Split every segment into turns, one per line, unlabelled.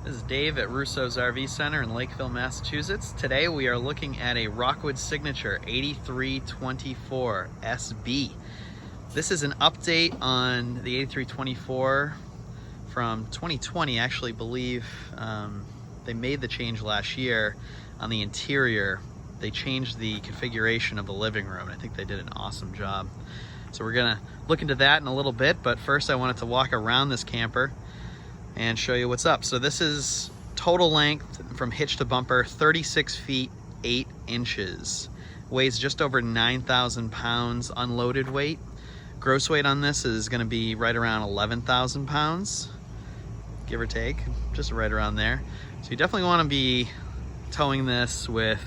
This is Dave at Russo's RV Center in Lakeville, Massachusetts. Today we are looking at a Rockwood Signature 8324SB. This is an update on the 8324 from 2020. I actually believe they made the change last year on the interior. They changed the configuration of the living room. I think they did an awesome job. So we're gonna look into that in a little bit, but first I wanted to walk around this camper and show you what's up. So this is total length from hitch to bumper, 36 feet 8 inches. Weighs just over 9,000 pounds unloaded weight. Gross weight on this is gonna be right around 11,000 pounds, give or take, just right around there. So you definitely wanna be towing this with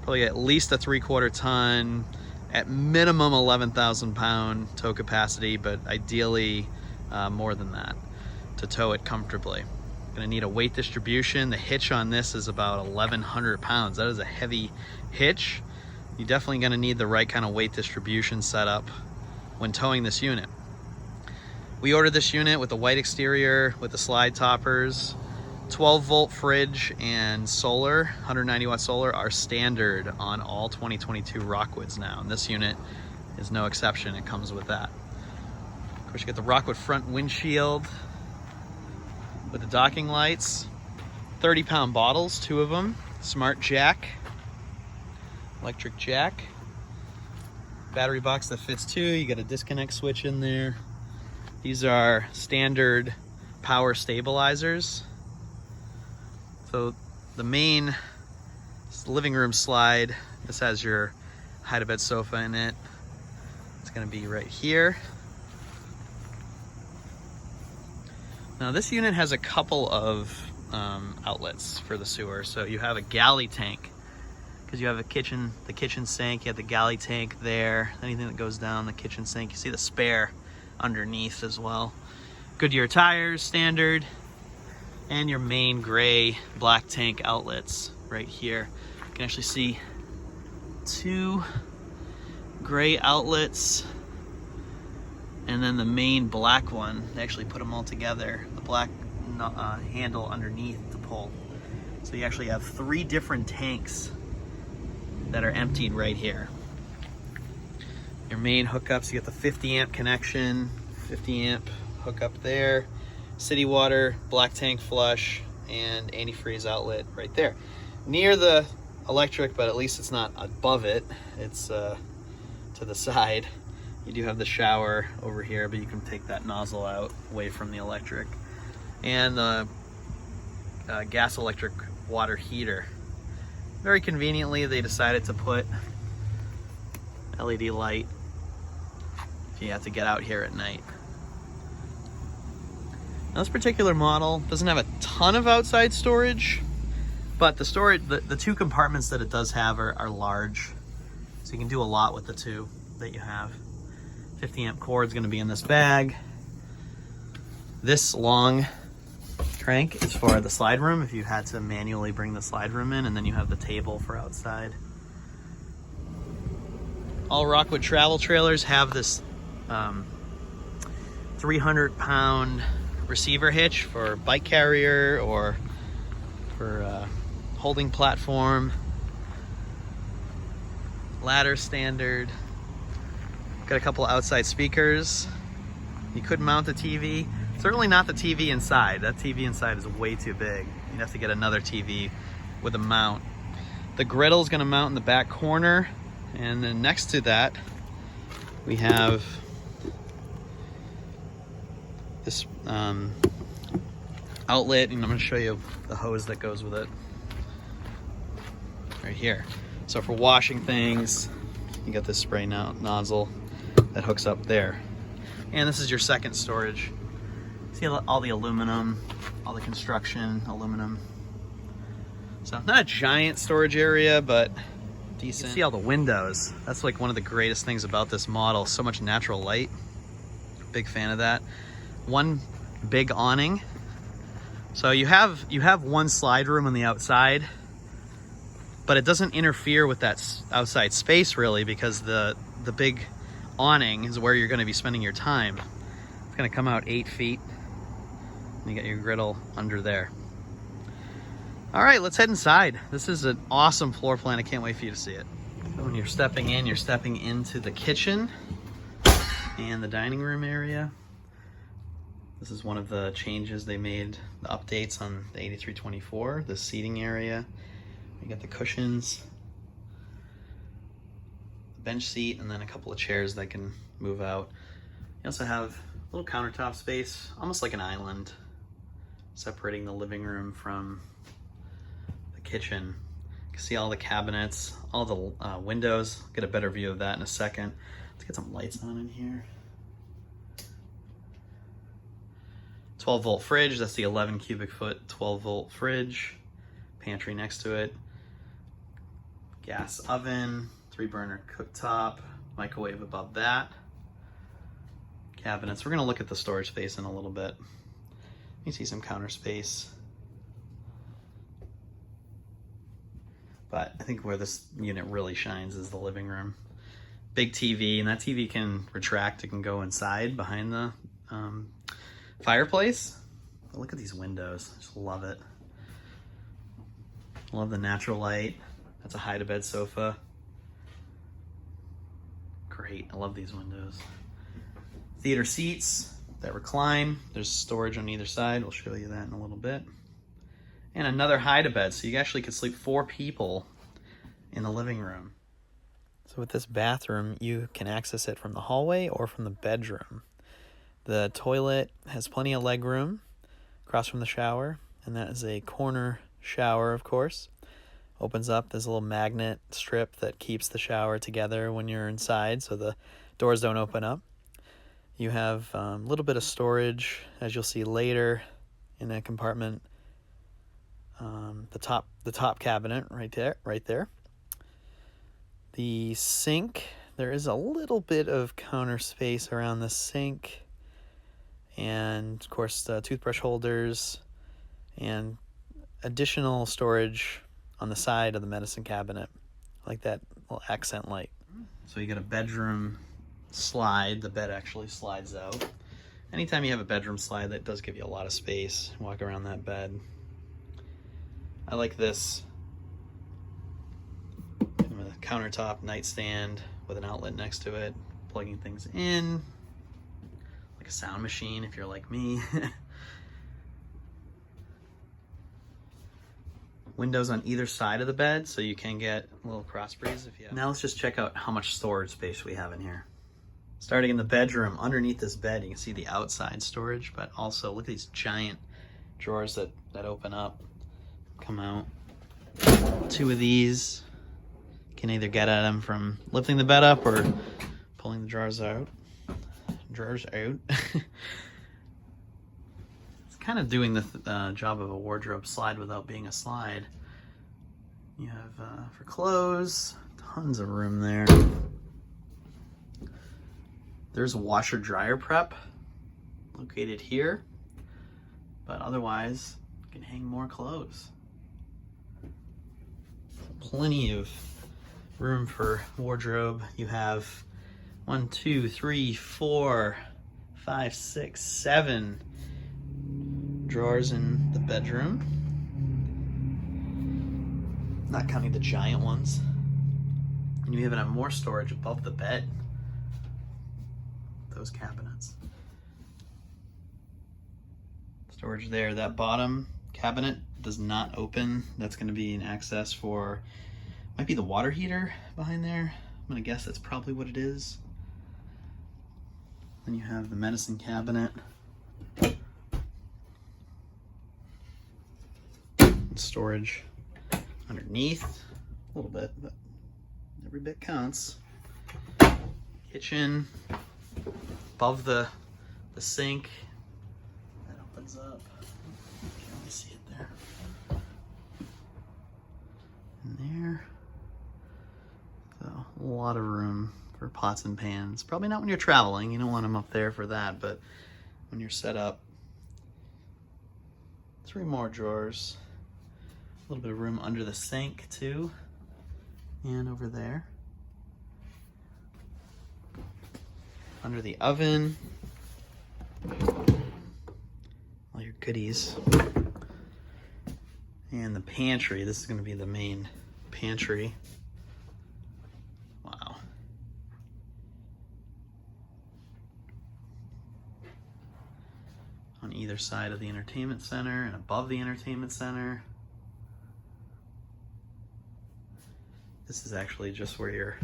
probably at least a 3/4 ton, at minimum 11,000 pound tow capacity, but ideally more than that to tow it comfortably. Gonna need a weight distribution. The hitch on this is about 1,100 pounds. That is a heavy hitch. You're definitely gonna need the right kind of weight distribution set up when towing this unit. We ordered this unit with a white exterior with the slide toppers. 12-volt fridge and solar, 190-watt solar are standard on all 2022 Rockwoods now, and this unit is no exception. It comes with that. Of course, you get the Rockwood front windshield with the docking lights, 30-pound bottles, 2 of them, smart jack, electric jack, battery box that fits 2. You got a disconnect switch in there. These are standard power stabilizers. So the main living room slide, this has your hide-a-bed sofa in it. It's gonna be right here. Now this unit has a couple of outlets for the sewer. So you have a galley tank, because you have the kitchen sink, you have the galley tank there, anything that goes down the kitchen sink. You see the spare underneath as well. Goodyear tires, standard. And your main gray black tank outlets right here. You can actually see 2 gray outlets and then the main black one. They actually put them all together, the black handle underneath to pull. So you actually have 3 different tanks that are emptied right here. Your main hookups, you get the 50 amp connection, 50 amp hookup there. City water, black tank flush, and antifreeze outlet right there. Near the electric, but at least it's not above it. It's to the side. You do have the shower over here, but you can take that nozzle out away from the electric. And the gas electric water heater. Very conveniently, they decided to put LED light if you have to get out here at night. Now this particular model doesn't have a ton of outside storage, but the storage, the 2 compartments that it does have are large. So you can do a lot with the 2 that you have. 50 amp cord is going to be in this bag. This long crank is for the slide room if you had to manually bring the slide room in, and then you have the table for outside. All Rockwood travel trailers have this 300-pound receiver hitch for bike carrier or for holding platform. Ladder standard. Got a couple outside speakers. You could mount a TV. Certainly not the TV inside. That TV inside is way too big. You'd have to get another TV with a mount. The griddle is going to mount in the back corner, and then next to that we have this outlet, and I'm going to show you the hose that goes with it right here. So for washing things, you got this spray nozzle that hooks up there. And this is your second storage. See all the aluminum, all the construction aluminum. So not a giant storage area, but decent. You see all the windows. That's like one of the greatest things about this model. So much natural light. Big fan of that. One big awning. So you have one slide room on the outside, but it doesn't interfere with that outside space really, because the big awning is where you're going to be spending your time. It's going to come out 8 feet, and you got your griddle under there. All right, let's head inside. This is an awesome floor plan. I can't wait for you to see it. So when you're stepping in, you're stepping into the kitchen and the dining room area. This is one of the changes they made, the updates on the 8324, the seating area. You got the cushions, the bench seat, and then a couple of chairs that can move out. You also have a little countertop space, almost like an island, separating the living room from the kitchen. You can see all the cabinets, all the windows. Get a better view of that in a second. Let's get some lights on in here. 12-volt fridge, that's the 11 cubic foot 12-volt fridge. Pantry next to it. Gas oven, 3-burner cooktop, microwave above that. Cabinets. We're going to look at the storage space in a little bit. You see some counter space. But I think where this unit really shines is the living room. Big TV, and that TV can retract. It can go inside behind the fireplace. But look at these windows. I just love it. Love the natural light. That's a hide-to-bed sofa. Great. I love these windows. Theater seats that recline. There's storage on either side. We'll show you that in a little bit. And another hide-to-bed, so you actually could sleep 4 people in the living room. So with this bathroom, you can access it from the hallway or from the bedroom. The toilet has plenty of leg room across from the shower, and that is a corner shower, of course. Opens up, there's a little magnet strip that keeps the shower together when you're inside, so the doors don't open up. You have a little bit of storage, as you'll see later, in that compartment. The top cabinet right there. The sink, there is a little bit of counter space around the sink, and of course the toothbrush holders and additional storage on the side of the medicine cabinet, like that little accent light. So you got a bedroom slide. The bed actually slides out. Anytime you have a bedroom slide, that does give you a lot of space. Walk around that bed. I like this countertop nightstand with an outlet next to it, plugging things in, like a sound machine if you're like me. Windows on either side of the bed, so you can get a little cross breeze if you have. Now let's just check out how much storage space we have in here. Starting in the bedroom, underneath this bed, you can see the outside storage, but also look at these giant drawers that open up, come out. 2 of these. You can either get at them from lifting the bed up or pulling the drawers out. It's kind of doing the job of a wardrobe slide without being a slide. You have, for clothes, tons of room there. There's a washer dryer prep located here, but otherwise you can hang more clothes. Plenty of room for wardrobe. You have 1, 2, 3, 4, 5, 6, 7 drawers in the bedroom, not counting the giant ones. And you even have more storage above the bed, those cabinets. Storage there. That bottom cabinet does not open. That's going to be an access for, might be the water heater behind there. I'm going to guess that's probably what it is. Then you have the medicine cabinet. Storage underneath, a little bit, but every bit counts. Kitchen, above the sink, that opens up. You can only see it there. And there. So a lot of room for pots and pans. Probably not when you're traveling, you don't want them up there for that, but when you're set up. 3 more drawers. A little bit of room under the sink too, and over there. Under the oven, all your goodies. And the pantry, this is going to be the main pantry. Wow. On either side of the entertainment center and above the entertainment center. This is actually just where your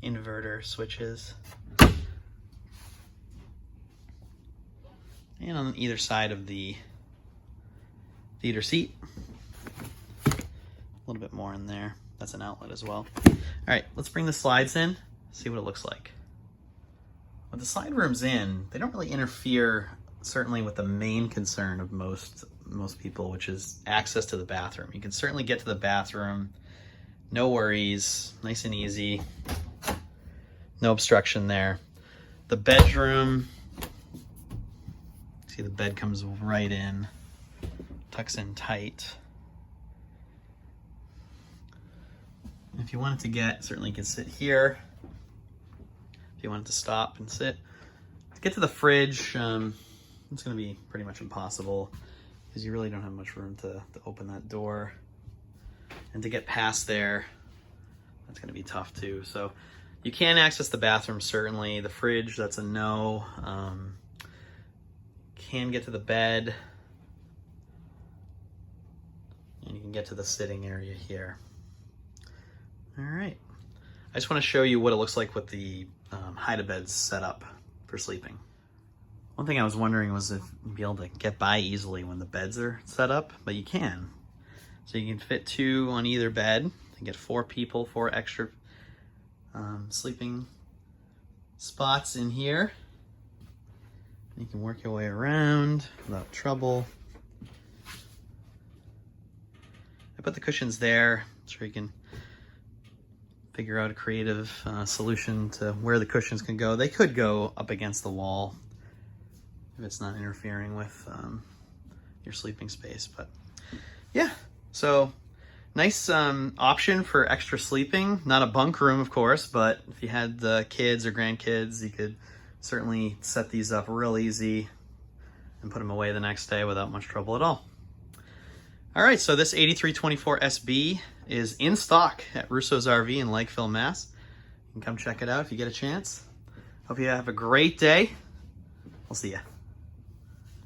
inverter switches. And on either side of the theater seat, a little bit more in there. That's an outlet as well. All right, let's bring the slides in, see what it looks like. With the slide rooms in, they don't really interfere, certainly with the main concern of most people, which is access to the bathroom. You can certainly get to the bathroom, no worries, nice and easy, no obstruction there. The bedroom, see the bed comes right in, tucks in tight. If you wanted to get, certainly you can sit here. If you wanted to stop and sit. To get to the fridge, it's going to be pretty much impossible because you really don't have much room to open that door. And to get past there, that's going to be tough too. So you can access the bathroom, certainly. The fridge, that's a no. Can get to the bed. And you can get to the sitting area here. All right. I just want to show you what it looks like with the hide-a-beds set up for sleeping. One thing I was wondering was if you'd be able to get by easily when the beds are set up, but you can. So you can fit 2 on either bed and get 4 people, 4 extra sleeping spots in here. You can work your way around without trouble. I put the cushions there so you can figure out a creative solution to where the cushions can go. They could go up against the wall if it's not interfering with your sleeping space. But yeah, so nice option for extra sleeping. Not a bunk room, of course, but if you had the kids or grandkids, you could certainly set these up real easy and put them away the next day without much trouble at all. All right, so this 8324SB is in stock at Russo's RV in Lakeville, Mass. You can come check it out if you get a chance. Hope you have a great day. We'll see ya.